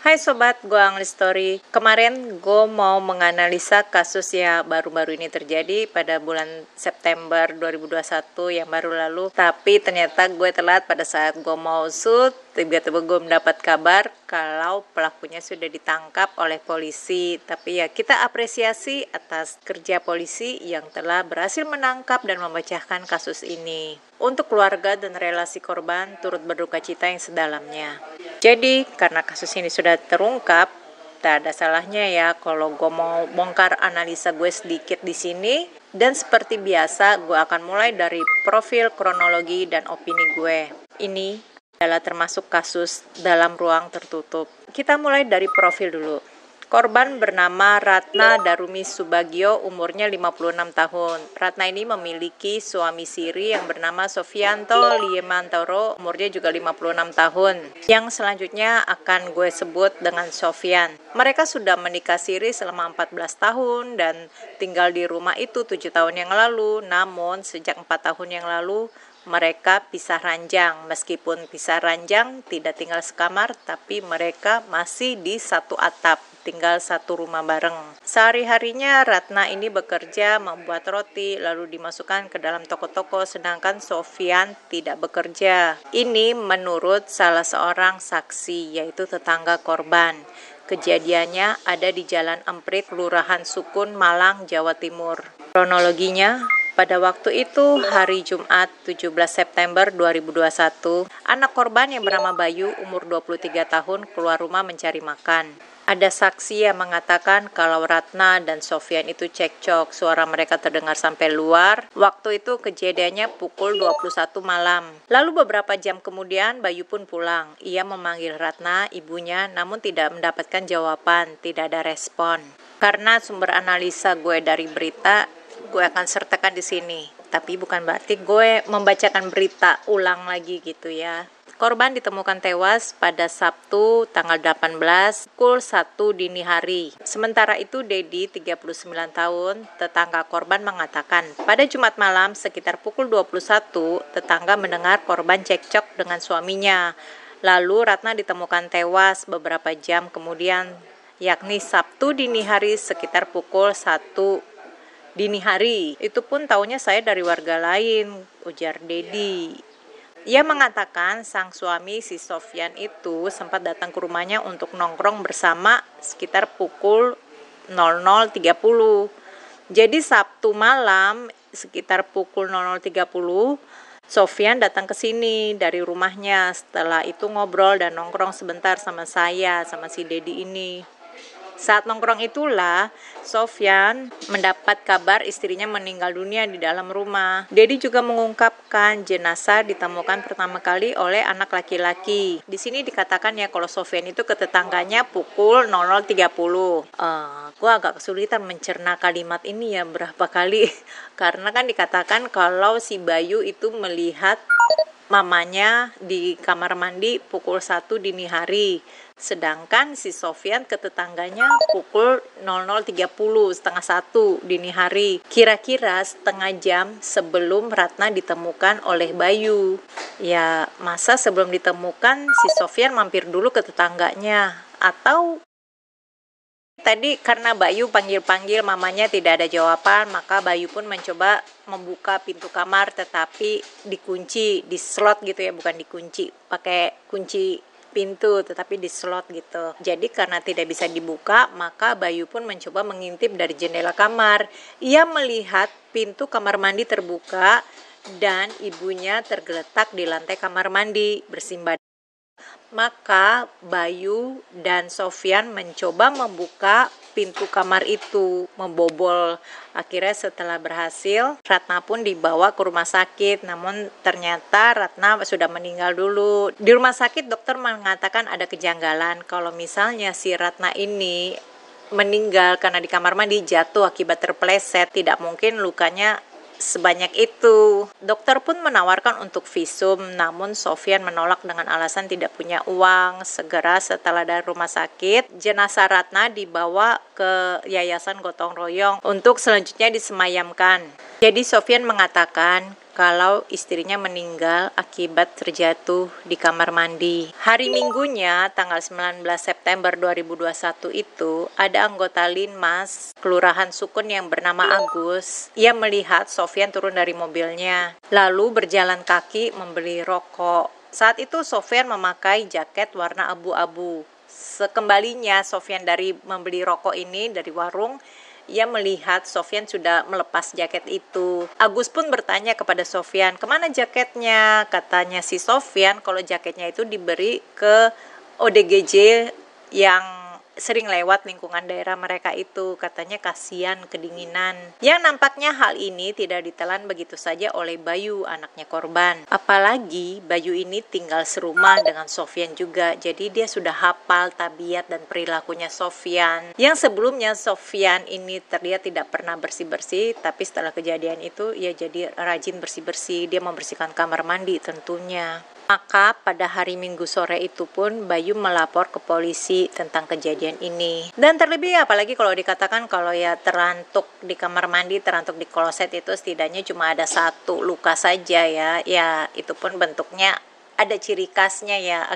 Hai sobat, gue Angli Story. Kemarin gue mau menganalisa kasus yang baru-baru ini terjadi pada bulan September 2021 yang baru lalu. Tapi ternyata gue telat pada saat gue mau shoot. Tiba-tiba gue mendapat kabar kalau pelakunya sudah ditangkap oleh polisi. Tapi ya kita apresiasi atas kerja polisi yang telah berhasil menangkap dan memecahkan kasus ini. Untuk keluarga dan relasi korban turut berduka cita yang sedalamnya. Jadi karena kasus ini sudah terungkap, tak ada salahnya ya kalau gue mau bongkar analisa gue sedikit di sini. Dan seperti biasa, gue akan mulai dari profil, kronologi, dan opini gue. Ini adalah termasuk kasus dalam ruang tertutup. Kita mulai dari profil dulu. Korban bernama Ratna Darumi Subagio, umurnya 56 tahun. Ratna ini memiliki suami siri yang bernama Sofianto Liemantoro, umurnya juga 56 tahun. Yang selanjutnya akan gue sebut dengan Sofian. Mereka sudah menikah siri selama 14 tahun dan tinggal di rumah itu 7 tahun yang lalu. Namun sejak 4 tahun yang lalu mereka pisah ranjang. Meskipun pisah ranjang tidak tinggal sekamar, tapi mereka masih di satu atap, tinggal satu rumah bareng. Sehari-harinya Ratna ini bekerja membuat roti lalu dimasukkan ke dalam toko-toko, sedangkan Sofian tidak bekerja. Ini menurut salah seorang saksi, yaitu tetangga korban. Kejadiannya ada di Jalan Emprit, Kelurahan Sukun, Malang, Jawa Timur. Kronologinya, pada waktu itu hari Jumat 17 September 2021, anak korban yang bernama Bayu umur 23 tahun keluar rumah mencari makan. Ada saksi yang mengatakan kalau Ratna dan Sofian itu cekcok, suara mereka terdengar sampai luar. Waktu itu kejadiannya pukul 21 malam. Lalu beberapa jam kemudian Bayu pun pulang. Ia memanggil Ratna, ibunya, namun tidak mendapatkan jawaban, tidak ada respon. Karena sumber analisa gue dari berita, gue akan sertakan di sini. Tapi bukan berarti gue membacakan berita ulang lagi gitu ya. Korban ditemukan tewas pada Sabtu tanggal 18 pukul 1 dini hari. Sementara itu Dedi, 39 tahun, tetangga korban mengatakan pada Jumat malam sekitar pukul 21 tetangga mendengar korban cekcok dengan suaminya. Lalu Ratna ditemukan tewas beberapa jam kemudian, yakni Sabtu dini hari sekitar pukul 1 dini hari. Itu pun taunya saya dari warga lain, ujar Dedi. Ia mengatakan sang suami si Sofian itu sempat datang ke rumahnya untuk nongkrong bersama sekitar pukul 00.30. Jadi Sabtu malam sekitar pukul 00.30 Sofian datang ke sini dari rumahnya. Setelah itu ngobrol dan nongkrong sebentar sama saya, sama si Dedi ini. Saat nongkrong itulah Sofian mendapat kabar istrinya meninggal dunia di dalam rumah. Dedi juga mengungkapkan jenazah ditemukan pertama kali oleh anak laki-laki. Di sini dikatakan ya kalau Sofian itu ke tetangganya pukul 00.30. Gue agak kesulitan mencerna kalimat ini ya berapa kali. Karena kan dikatakan kalau si Bayu itu melihat mamanya di kamar mandi pukul 1 dini hari. Sedangkan si Sofian ke tetangganya pukul 00.30, setengah 1 dini hari. Kira-kira setengah jam sebelum Ratna ditemukan oleh Bayu. Ya masa sebelum ditemukan si Sofian mampir dulu ke tetangganya. Atau tadi karena Bayu panggil-panggil mamanya tidak ada jawaban, maka Bayu pun mencoba membuka pintu kamar tetapi dikunci, di slot gitu ya, bukan dikunci pakai kunci pintu tetapi di slot gitu. Jadi karena tidak bisa dibuka, maka Bayu pun mencoba mengintip dari jendela kamar. Ia melihat pintu kamar mandi terbuka dan ibunya tergeletak di lantai kamar mandi bersimbah. Maka Bayu dan Sofian mencoba membuka pintu kamar itu, membobol. Akhirnya setelah berhasil, Ratna pun dibawa ke rumah sakit. Namun ternyata Ratna sudah meninggal dulu. Di rumah sakit dokter mengatakan ada kejanggalan kalau misalnya si Ratna ini meninggal karena di kamar mandi jatuh akibat terpeleset, tidak mungkin lukanya sebanyak itu. Dokter pun menawarkan untuk visum, namun Sofian menolak dengan alasan tidak punya uang. Segera setelah dari rumah sakit, jenazah Ratna dibawa ke Yayasan Gotong Royong untuk selanjutnya disemayamkan. Jadi Sofian mengatakan kalau istrinya meninggal akibat terjatuh di kamar mandi. Hari Minggunya, tanggal 19 September 2021 itu, ada anggota Linmas, Kelurahan Sukun yang bernama Agus. Ia melihat Sofyan turun dari mobilnya, lalu berjalan kaki membeli rokok. Saat itu Sofyan memakai jaket warna abu-abu. Sekembalinya Sofyan dari membeli rokok ini dari warung, ia melihat Sofyan sudah melepas jaket itu. Agus pun bertanya kepada Sofyan, kemana jaketnya? Katanya si Sofyan kalau jaketnya itu diberi ke ODGJ yang sering lewat lingkungan daerah mereka itu. Katanya kasihan kedinginan. Yang nampaknya hal ini tidak ditelan begitu saja oleh Bayu, anaknya korban. Apalagi Bayu ini tinggal serumah dengan Sofyan juga. Jadi dia sudah hafal tabiat dan perilakunya Sofyan. Yang sebelumnya Sofyan ini terlihat tidak pernah bersih-bersih, tapi setelah kejadian itu ia jadi rajin bersih-bersih. Dia membersihkan kamar mandi tentunya. Maka pada hari Minggu sore itu pun Bayu melapor ke polisi tentang kejadian ini. Dan terlebih apalagi kalau dikatakan kalau ya terantuk di kamar mandi, terantuk di kloset itu setidaknya cuma ada satu luka saja ya. Ya itu pun bentuknya ada ciri khasnya ya,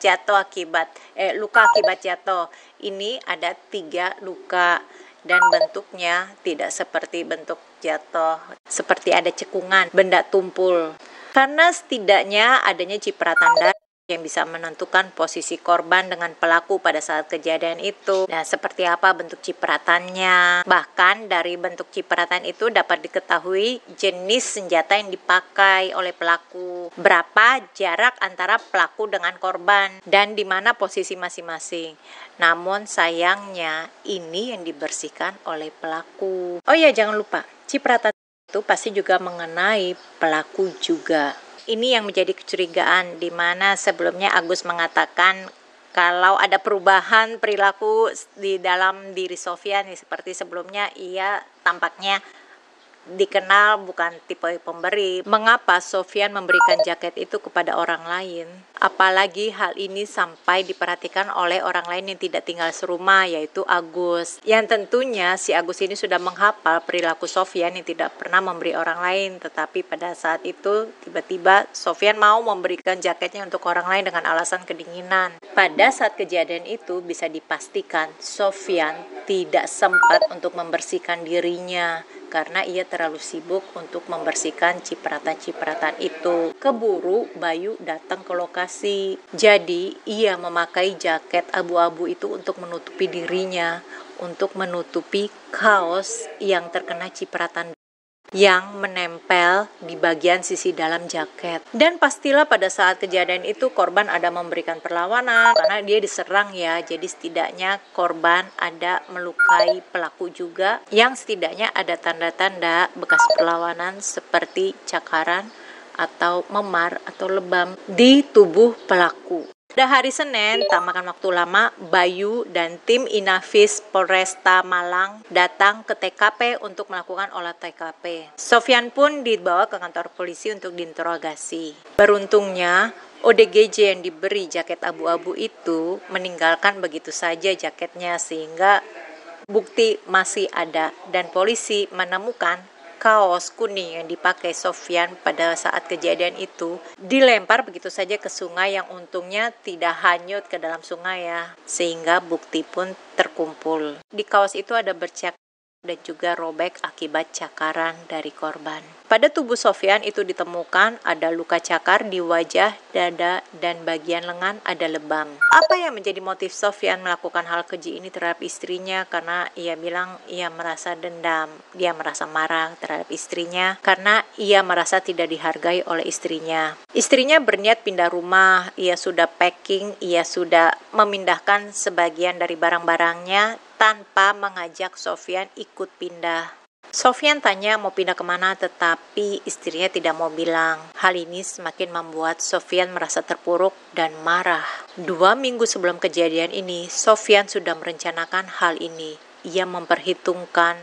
jatuh akibat luka akibat jatuh. Ini ada 3 luka dan bentuknya tidak seperti bentuk jatuh, seperti ada cekungan, benda tumpul. Karena setidaknya adanya cipratan darah yang bisa menentukan posisi korban dengan pelaku pada saat kejadian itu. Nah, seperti apa bentuk cipratannya. Bahkan dari bentuk cipratan itu dapat diketahui jenis senjata yang dipakai oleh pelaku, berapa jarak antara pelaku dengan korban, dan di mana posisi masing-masing. Namun sayangnya ini yang dibersihkan oleh pelaku. Oh ya, jangan lupa, cipratan itu pasti juga mengenai pelaku juga. Ini yang menjadi kecurigaan, di mana sebelumnya Agus mengatakan kalau ada perubahan perilaku di dalam diri Sofyan, seperti sebelumnya ia tampaknya dikenal bukan tipe pemberi. Mengapa Sofyan memberikan jaket itu kepada orang lain? Apalagi hal ini sampai diperhatikan oleh orang lain yang tidak tinggal serumah, yaitu Agus. Yang tentunya si Agus ini sudah menghafal perilaku Sofyan yang tidak pernah memberi orang lain. Tetapi pada saat itu tiba-tiba Sofyan mau memberikan jaketnya untuk orang lain dengan alasan kedinginan. Pada saat kejadian itu bisa dipastikan Sofyan tidak sempat untuk membersihkan dirinya, karena ia terlalu sibuk untuk membersihkan cipratan-cipratan itu. Keburu Bayu datang ke lokasi. Jadi ia memakai jaket abu-abu itu untuk menutupi dirinya, untuk menutupi kaos yang terkena cipratan yang menempel di bagian sisi dalam jaket. Dan pastilah pada saat kejadian itu korban ada memberikan perlawanan karena dia diserang ya. Jadi setidaknya korban ada melukai pelaku juga, yang setidaknya ada tanda-tanda bekas perlawanan seperti cakaran atau memar atau lebam di tubuh pelaku. Pada hari Senin, tak makan waktu lama, Bayu dan tim Inafis Polresta Malang datang ke TKP untuk melakukan olah TKP. Sofyan pun dibawa ke kantor polisi untuk diinterogasi. Beruntungnya, ODGJ yang diberi jaket abu-abu itu meninggalkan begitu saja jaketnya, sehingga bukti masih ada dan polisi menemukan kaos kuning yang dipakai Sofyan pada saat kejadian itu dilempar begitu saja ke sungai, yang untungnya tidak hanyut ke dalam sungai ya, sehingga bukti pun terkumpul. Di kaos itu ada bercak dan juga robek akibat cakaran dari korban. Pada tubuh Sofyan itu ditemukan ada luka cakar di wajah, dada, dan bagian lengan ada lebam. Apa yang menjadi motif Sofyan melakukan hal keji ini terhadap istrinya? Karena ia bilang ia merasa dendam, dia merasa marah terhadap istrinya karena ia merasa tidak dihargai oleh istrinya. Istrinya berniat pindah rumah, ia sudah packing, ia sudah memindahkan sebagian dari barang-barangnya tanpa mengajak Sofyan ikut pindah. Sofyan tanya mau pindah kemana, tetapi istrinya tidak mau bilang. Hal ini semakin membuat Sofyan merasa terpuruk dan marah. 2 minggu sebelum kejadian ini, Sofyan sudah merencanakan hal ini. Ia memperhitungkan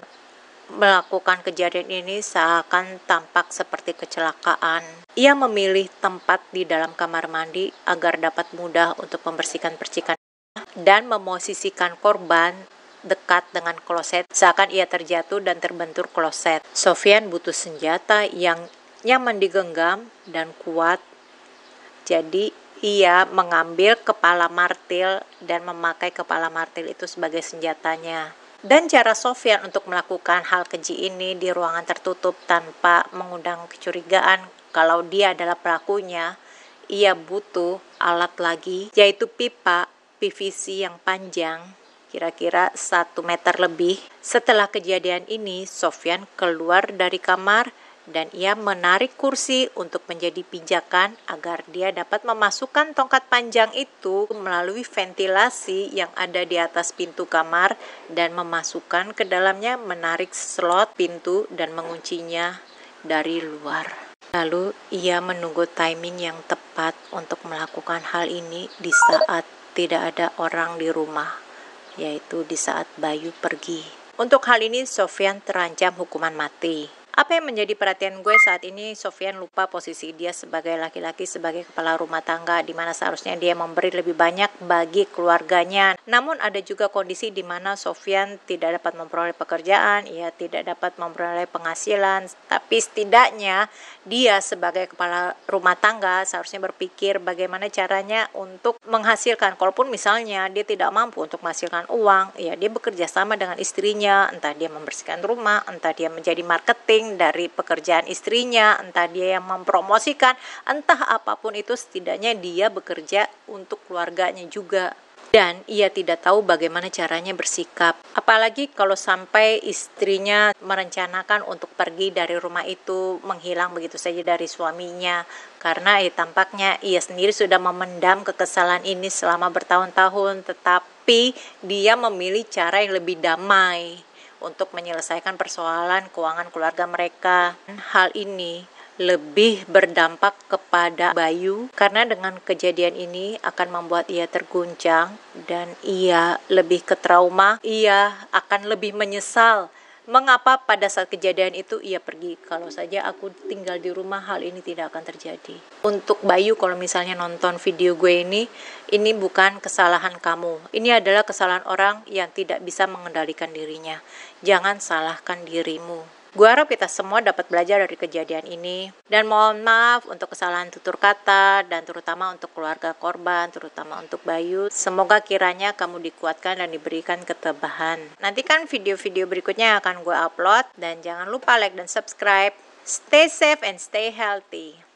melakukan kejadian ini seakan tampak seperti kecelakaan. Ia memilih tempat di dalam kamar mandi agar dapat mudah untuk membersihkan percikan dan memosisikan korban dekat dengan kloset, seakan ia terjatuh dan terbentur kloset. Sofyan butuh senjata yang nyaman digenggam dan kuat. Jadi ia mengambil kepala martil dan memakai kepala martil itu sebagai senjatanya. Dan cara Sofyan untuk melakukan hal keji ini di ruangan tertutup tanpa mengundang kecurigaan kalau dia adalah pelakunya, ia butuh alat lagi, yaitu pipa PVC yang panjang, kira-kira 1 meter lebih. Setelah kejadian ini, Sofyan keluar dari kamar dan ia menarik kursi untuk menjadi pijakan agar dia dapat memasukkan tongkat panjang itu melalui ventilasi yang ada di atas pintu kamar dan memasukkan ke dalamnya, menarik slot pintu dan menguncinya dari luar. Lalu ia menunggu timing yang tepat untuk melakukan hal ini di saat tidak ada orang di rumah, yaitu di saat Bayu pergi. Untuk hal ini Sofyan terancam hukuman mati. Apa yang menjadi perhatian gue saat ini, Sofyan lupa posisi dia sebagai laki-laki, sebagai kepala rumah tangga, di mana seharusnya dia memberi lebih banyak bagi keluarganya. Namun ada juga kondisi di mana Sofyan tidak dapat memperoleh pekerjaan, ia tidak dapat memperoleh penghasilan, tapi setidaknya dia sebagai kepala rumah tangga seharusnya berpikir bagaimana caranya untuk menghasilkan. Kalaupun misalnya dia tidak mampu untuk menghasilkan uang, ya dia bekerja sama dengan istrinya, entah dia membersihkan rumah, entah dia menjadi marketing dari pekerjaan istrinya, entah dia yang mempromosikan, entah apapun itu, setidaknya dia bekerja untuk keluarganya juga. Dan ia tidak tahu bagaimana caranya bersikap. Apalagi kalau sampai istrinya merencanakan untuk pergi dari rumah itu, menghilang begitu saja dari suaminya. Karena tampaknya ia sendiri sudah memendam kekesalan ini selama bertahun-tahun, tetapi dia memilih cara yang lebih damai untuk menyelesaikan persoalan keuangan keluarga mereka. Hal ini lebih berdampak kepada Bayu karena dengan kejadian ini akan membuat ia terguncang dan ia lebih ke trauma. Ia akan lebih menyesal mengapa pada saat kejadian itu ia pergi. Kalau saja aku tinggal di rumah, hal ini tidak akan terjadi. Untuk Bayu, kalau misalnya nonton video gue ini bukan kesalahan kamu. Ini adalah kesalahan orang yang tidak bisa mengendalikan dirinya. Jangan salahkan dirimu. Gue harap kita semua dapat belajar dari kejadian ini. Dan mohon maaf untuk kesalahan tutur kata dan terutama untuk keluarga korban, terutama untuk Bayu. Semoga kiranya kamu dikuatkan dan diberikan ketabahan. Nantikan video-video berikutnya yang akan gue upload. Dan jangan lupa like dan subscribe. Stay safe and stay healthy.